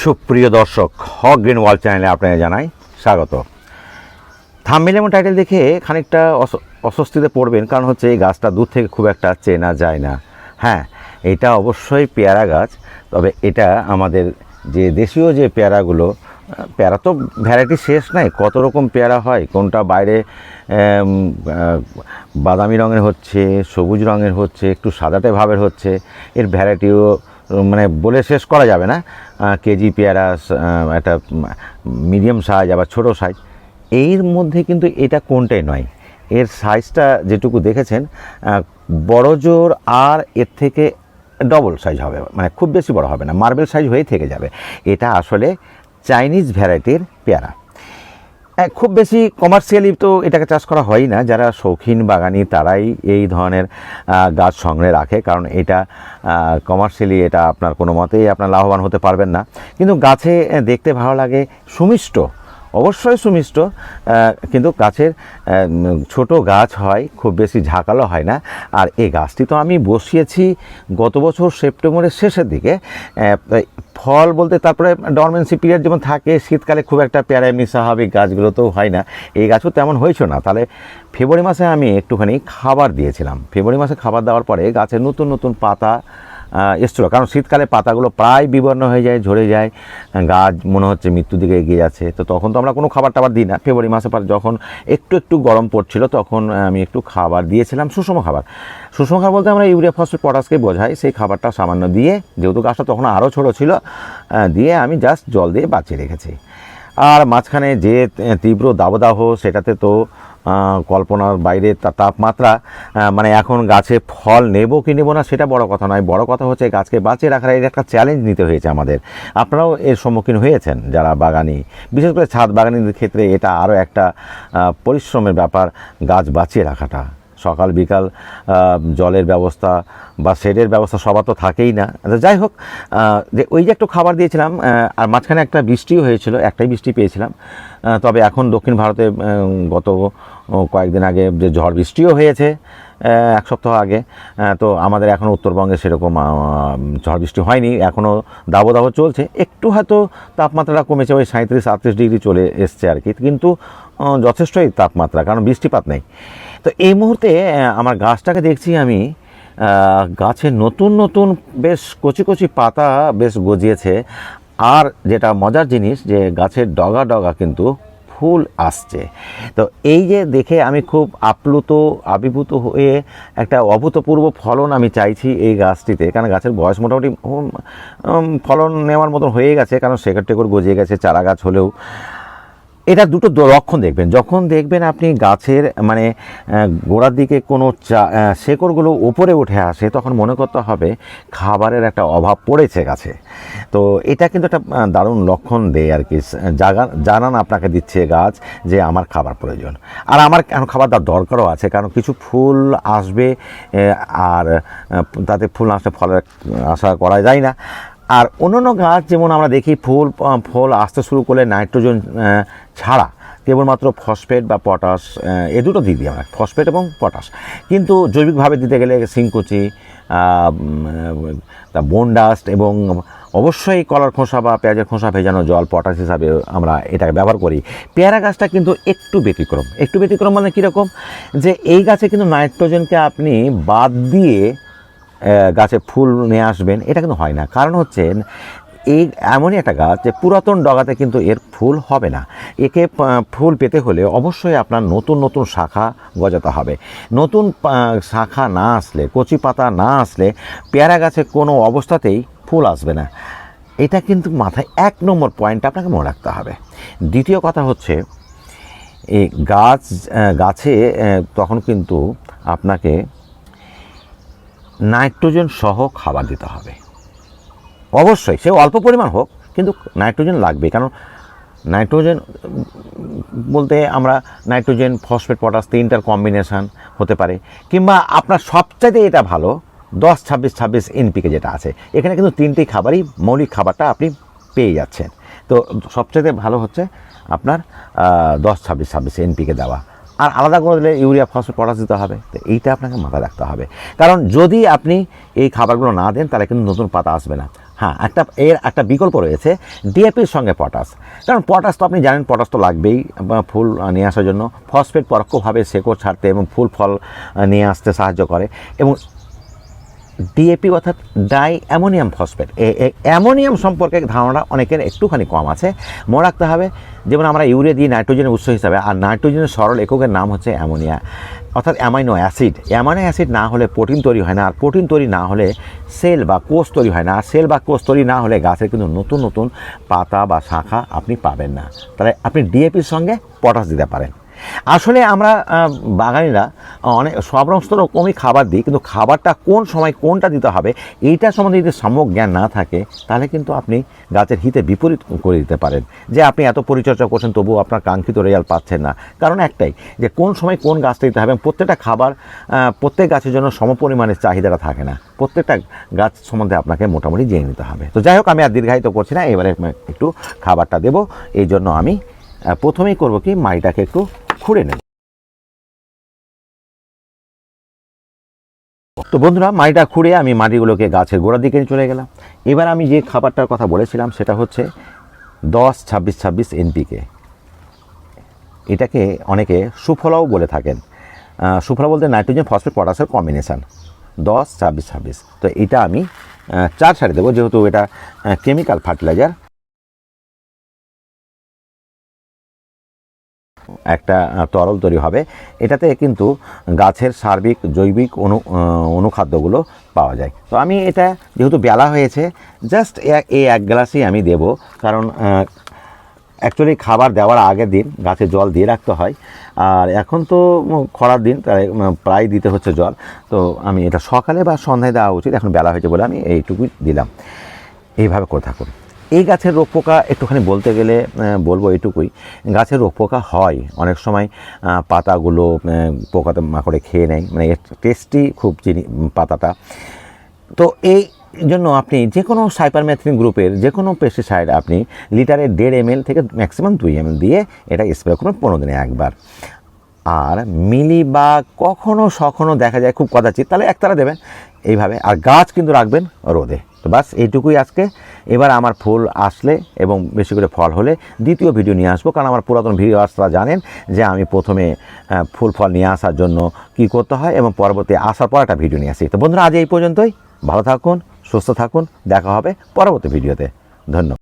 সুপ্রিয় দর্শক, হক green world চ্যানেলে আপনাকে জানাই স্বাগত। থাম্বনেল এবং টাইটেল দেখে খানিকটা অস্বস্তিতে পড়বেন, কারণ হচ্ছে এই গাছটা দূর থেকে খুব একটা চেনা যায় না। হ্যাঁ, এটা অবশ্যই পেয়ারা গাছ, তবে এটা আমাদের যে দেশীয় যে পেয়ারাগুলো, পেয়ারা তো ভ্যারাইটি শেষ নাই, কত রকম পেয়ারা হয়, কোনটা বাইরে বাদামি রঙের হচ্ছে, সবুজ রঙের হচ্ছে, একটু সাদাটে ভাবের হচ্ছে, এর ভ্যারাইটিও মানে বলে শেষ করা যাবে না। কেজি পেয়ারা, একটা মিডিয়াম সাইজ, আবার ছোটো সাইজ, এর মধ্যে কিন্তু এটা কোনটাই নয়। এর সাইজটা যেটুকু দেখেছেন বড় জোর, আর এর থেকে ডবল সাইজ হবে, মানে খুব বেশি বড় হবে না, মার্বেল সাইজ হয়ে থেকে যাবে। এটা আসলে চাইনিজ ভ্যারাইটির পেয়ারা। খুব বেশি কমার্শিয়ালি তো এটাকে চাষ করা হয় না, যারা শৌখিন বাগানি তারাই এই ধরনের গাছ সংগ্রহে রাখে, কারণ এটা কমার্শিয়ালি এটা আপনার কোনো মতেই আপনার লাভবান হতে পারবেন না। কিন্তু গাছে দেখতে ভালো লাগে, সুমিষ্ট, অবশ্যই সুমিষ্ট, কিন্তু গাছের ছোট গাছ হয়, খুব বেশি ঝাঁকালো হয় না। আর এই গাছটি তো আমি বসিয়েছি গত বছর সেপ্টেম্বরের শেষের দিকে। ফল বলতে তারপরে ডরমেন্সি পিরিয়ড যেমন থাকে, শীতকালে খুব একটা পেয়ারা এমনি স্বাভাবিক গাছগুলো তো হয় না, এই গাছও তেমন হয়েছিল না। তাহলে ফেব্রুয়ারি মাসে আমি একটুখানি খাবার দিয়েছিলাম। ফেব্রুয়ারি মাসে খাবার দেওয়ার পরে গাছের নতুন নতুন পাতা এসছিল, কারণ শীতকালে পাতাগুলো প্রায় বিবর্ণ হয়ে যায়, ঝরে যায়, গাছ মনে হচ্ছে মৃত্যুর দিকে এগিয়ে যাচ্ছে। তো তখন তো আমরা কোনো খাবার টাবার দিই না। ফেব্রুয়ারি মাসে পর যখন একটু একটু গরম পড়ছিল, তখন আমি একটু খাবার দিয়েছিলাম, সুষম খাবার। সুষম খাবার বলতে আমরা ইউরিয়া, ফসফেট, পটাশকে বোঝাই। সেই খাবারটা সামান্য দিয়ে, যেহেতু গাছটা তখন আরও ছোটো ছিল, দিয়ে আমি জাস্ট জল দিয়ে বাঁচিয়ে রেখেছি। আর মাঝখানে যে তীব্র দাবদাহ, সেটাতে তো কল্পনার বাইরে তাপমাত্রা। মানে এখন গাছে ফল নেব কি নেব না সেটা বড় কথা নয়, বড় কথা হচ্ছে গাছকে বাঁচিয়ে রাখার এর একটা চ্যালেঞ্জ নিতে হয়েছে আমাদের। আপনারাও এর সম্মুখীন হয়েছেন যারা বাগানি, বিশেষ করে ছাদ বাগানিদের ক্ষেত্রে এটা আরও একটা পরিশ্রমের ব্যাপার, গাছ বাঁচিয়ে রাখাটা। সকাল বিকাল জলের ব্যবস্থা বা শেডের ব্যবস্থা সবার তো থাকেই না। যাই হোক, যে ওই যে একটু খাবার দিয়েছিলাম, আর মাঝখানে একটা বৃষ্টিও হয়েছিল, একটাই বৃষ্টি পেয়েছিলাম। তবে এখন দক্ষিণ ভারতে গত কয়েকদিন আগে যে ঝড় বৃষ্টিও হয়েছে, এক সপ্তাহ আগে, তো আমাদের এখনও উত্তরবঙ্গে সেরকম ঝড় বৃষ্টি হয়নি, এখনও দাবদাহ চলছে। একটু হয়তো তাপমাত্রাটা কমেছে, ওই 37-38 ডিগ্রি চলে এসছে আর কি, কিন্তু যথেষ্টই তাপমাত্রা, কারণ বৃষ্টিপাত নেই। তো এই মুহূর্তে আমার গাছটাকে দেখছি আমি, গাছের নতুন নতুন বেশ কচি কচি পাতা বেশ গজিয়েছে। আর যেটা মজার জিনিস, যে গাছের ডগা ডগা কিন্তু ফুল আসছে। তো এই যে দেখে আমি খুব আবির্ভূত হয়ে একটা অভূতপূর্ব ফলন আমি চাইছি এই গাছটিতে, কারণ গাছের বয়স মোটামুটি ফলন নেওয়ার মতন হয়ে গেছে, কারণ শেকড় টেকড় গজিয়ে গেছে, চারা গাছ হলেও। এটা দুটো লক্ষণ দেখবেন, যখন দেখবেন আপনি গাছের মানে গোড়ার দিকে কোনো শেকড়গুলো উপরে উঠে আসে, তখন মনে করতে হবে খাবারের একটা অভাব পড়েছে গাছে। তো এটা কিন্তু একটা দারুণ লক্ষণ দেয় আর কি, জানান আপনাকে দিচ্ছে গাছ যে আমার খাবার প্রয়োজন। আর আমার খাবার দেওয়ার দরকারও আছে, কারণ কিছু ফুল আসবে, আর তাতে ফুল না আসলে ফলের আশা করা যায় না। আর অন্যান্য গাছ যেমন আমরা দেখি ফল আসতে শুরু করলে নাইট্রোজেন ছাড়া কেবলমাত্র ফসফেট বা পটাশ, এ দুটো দিই আমরা, ফসফেট এবং পটাশ। কিন্তু জৈবিকভাবে দিতে গেলে সিংকুচি, বোনডাস্ট এবং অবশ্যই কলার খোসা বা পেঁয়াজের খোসা ভেজানো জল পটাশ হিসাবে আমরা এটাকে ব্যবহার করি। পেয়ারা গাছটা কিন্তু একটু ব্যতিক্রম মানে কীরকম, যে এই গাছে কিন্তু নাইট্রোজেনকে আপনি বাদ দিয়ে গাছে ফুল নিয়ে আসবেন, এটা কিন্তু হয় না। কারণ হচ্ছে এই এমনই একটা গাছ যে পুরাতন ডগাতে কিন্তু এর ফুল হবে না। একে ফুল পেতে হলে অবশ্যই আপনার নতুন নতুন শাখা গজাতে হবে। নতুন শাখা না আসলে, কচি পাতা না আসলে পেয়ারা গাছে কোনো অবস্থাতেই ফুল আসবে না। এটা কিন্তু মাথায় 1 নম্বর পয়েন্ট আপনাকে মনে রাখতে হবে। দ্বিতীয় কথা হচ্ছে, এই গাছে তখন কিন্তু আপনাকে নাইট্রোজেন সহ খাবার দিতে হবে, অবশ্যই সে অল্প পরিমাণ হোক, কিন্তু নাইট্রোজেন লাগবে। কারণ নাইট্রোজেন বলতে আমরা নাইট্রোজেন, ফসফেট, পটাশ তিনটার কম্বিনেশান হতে পারে, কিংবা আপনার সবচাইতে এটা ভালো 10-26-26 এনপিকে যেটা আছে। এখানে কিন্তু তিনটি খাবারই, মৌলিক খাবারটা আপনি পেয়ে যাচ্ছেন। তো সবচাইতে ভালো হচ্ছে আপনার 10-26-26 এনপিকে দেওয়া। আর আলাদা করে দিলে ইউরিয়া, ফসফেট, পটাশ দিতে হবে। তো এইটা আপনাকে মাথায় রাখতে হবে, কারণ যদি আপনি এই খাবারগুলো না দেন তাহলে কিন্তু নতুন পাতা আসবে না। হ্যাঁ, একটা বিকল্প রয়েছে ডিএপির সঙ্গে পটাশ। কারণ পটাশ তো আপনি জানেন, পটাশ তো লাগবেই ফুল নিয়ে আসার জন্য। ফসফেট পরোক্ষভাবে শেকড় ছাড়তে এবং ফুল ফল নিয়ে আসতে সাহায্য করে। এবং ডিএপি অর্থাৎ ডাই অ্যামোনিয়াম ফসফেট, অ্যামোনিয়াম সম্পর্কে ধারণা অনেকের একটুখানি কম আছে। মনে রাখতে হবে, যেমন আমরা ইউরিয়া দিই নাইট্রোজেনের উৎস হিসাবে, আর নাইট্রোজেনের সরল এককের নাম হচ্ছে অ্যামোনিয়া, অর্থাৎ অ্যামাইনো অ্যাসিড। অ্যামাইনো অ্যাসিড না হলে প্রোটিন তৈরি হয় না, আর প্রোটিন তৈরি না হলে সেল বা কোষ তৈরি হয় না, আর সেল বা কোষ তৈরি না হলে গাছের কিন্তু নতুন নতুন পাতা বা শাখা আপনি পাবেন না। তাহলে আপনি ডিএপির সঙ্গে পটাশ দিতে পারেন। আসলে আমরা বাগানিরা অনেক সব রকমই খাবার দিই, কিন্তু খাবারটা কোন সময় কোনটা দিতে হবে এইটা সম্বন্ধে যদি সম্যক জ্ঞান না থাকে, তাহলে কিন্তু আপনি গাছের হিতে বিপরীত করে দিতে পারেন। যে আপনি এত পরিচর্যা করছেন তবুও আপনার কাঙ্ক্ষিত রেজাল্ট পাচ্ছেন না। কারণ একটাই, যে কোন সময় কোন গাছটা দিতে হবে। প্রত্যেকটা খাবার প্রত্যেক গাছের জন্য সমপরিমাণের চাহিদাটা থাকে না। প্রত্যেকটা গাছ সম্বন্ধে আপনাকে মোটামুটি জেনে নিতে হবে। তো যাই হোক, আমি আর দীর্ঘায়িত করছি না, এবারে একটু খাবারটা দেবো। এই জন্য আমি প্রথমেই করব কি, মাটিটাকে একটু খুঁড়ে নেব। তো বন্ধুরা, মাটিটা খুঁড়ে আমি মাটিগুলোকে গাছের গোড়ার দিকে চলে গেলাম। এবার আমি যে খাবারটার কথা বলেছিলাম সেটা হচ্ছে 10-26-26 এনপিকে। এটাকে অনেকে সুফলাও বলে থাকেন। সুফলা বলতে নাইট্রোজেন ফসফেট পটাশের কম্বিনেশান 10-26-26। তো এটা আমি 4 সারি দেবো, যেহেতু এটা কেমিক্যাল ফার্টিলাইজার। একটা তরল তৈরি হবে, এটাতে কিন্তু গাছের সার্বিক জৈবিক অনুখাদ্যগুলো পাওয়া যায়। তো আমি এটা যেহেতু বেলা হয়েছে, জাস্ট এই 1 গ্লাসই আমি দেব। কারণ অ্যাকচুয়ালি খাবার দেওয়ার আগের দিন গাছে জল দিয়ে রাখতে হয়, আর এখন তো খরার দিন, তাই প্রায় দিতে হচ্ছে জল। তো আমি এটা সকালে বা সন্ধ্যায় দেওয়া উচিত, এখন বেলা হয়েছে বলে আমি এইটুকুই দিলাম। এইভাবে করে থাকুন। এই গাছের রোগ পোকা একটুখানি বলতে গেলে বলবো এইটুকুই, গাছের রোগ পোকা হয় অনেক সময়, পাতাগুলো পোকাতে মাকড়ে খেয়ে নেয়, মানে টেস্টি খুব পাতাটা। তো এই জন্য আপনি যে কোনো সাইপারমেথ্রিন গ্রুপের যে কোনো পেস্টিসাইড আপনি লিটারে 1.5 ml থেকে ম্যাক্সিমাম 2 ml দিয়ে এটা স্প্রে করুন 15 দিনে একবার। আর মিলিবাগ কখনো দেখা যায় খুব কদাচিৎ, তাহলে একতারা দেবেন এইভাবে। আর গাছ কিন্তু রাখবেন রোদে। তো বাস এইটুকুই আজকে। এবার আমার ফুল আসলে এবং বেশি করে ফল হলে দ্বিতীয় ভিডিও নিয়ে আসবো। কারণ আমার পুরাতন ভিডিওসরা জানেন যে আমি প্রথমে ফুল ফল নিয়ে আসার জন্য কি করতে হয় এবং পরবর্তী আসার পর একটা ভিডিও নিয়ে আসি। তো বন্ধুরা, আজ এই পর্যন্তই। ভালো থাকুন, সুস্থ থাকুন, দেখা হবে পরবর্তী ভিডিওতে। ধন্যবাদ।